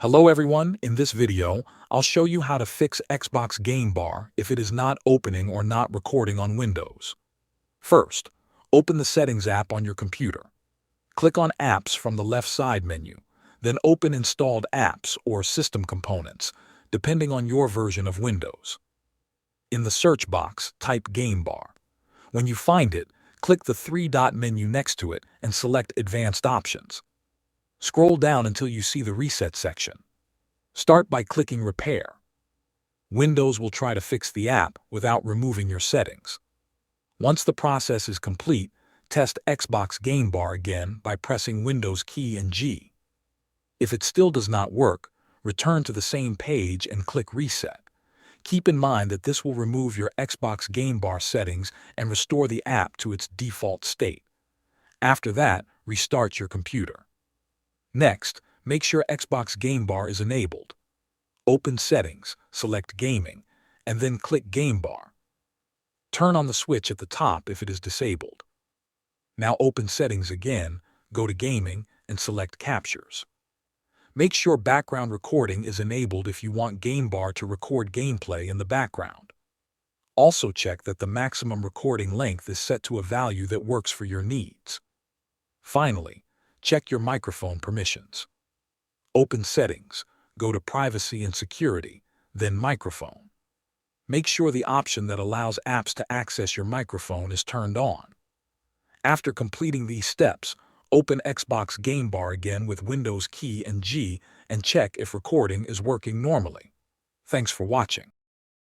Hello everyone, in this video, I'll show you how to fix Xbox Game Bar if it is not opening or not recording on Windows. First, open the Settings app on your computer. Click on Apps from the left side menu, then open Installed Apps or System Components, depending on your version of Windows. In the search box, type Game Bar. When you find it, click the three-dot menu next to it and select Advanced Options. Scroll down until you see the Reset section. Start by clicking Repair. Windows will try to fix the app without removing your settings. Once the process is complete, test Xbox Game Bar again by pressing Windows key and G. If it still does not work, return to the same page and click Reset. Keep in mind that this will remove your Xbox Game Bar settings and restore the app to its default state. After that, restart your computer. Next, make sure Xbox Game Bar is enabled. Open Settings, select Gaming, and then click Game Bar. Turn on the switch at the top if it is disabled. Now open Settings again, go to Gaming, and select Captures. Make sure background recording is enabled if you want Game Bar to record gameplay in the background. Also check that the maximum recording length is set to a value that works for your needs. Finally, check your microphone permissions. Open Settings, go to Privacy and Security, then Microphone. Make sure the option that allows apps to access your microphone is turned on. After completing these steps, open Xbox Game Bar again with Windows key and G and check if recording is working normally. Thanks for watching.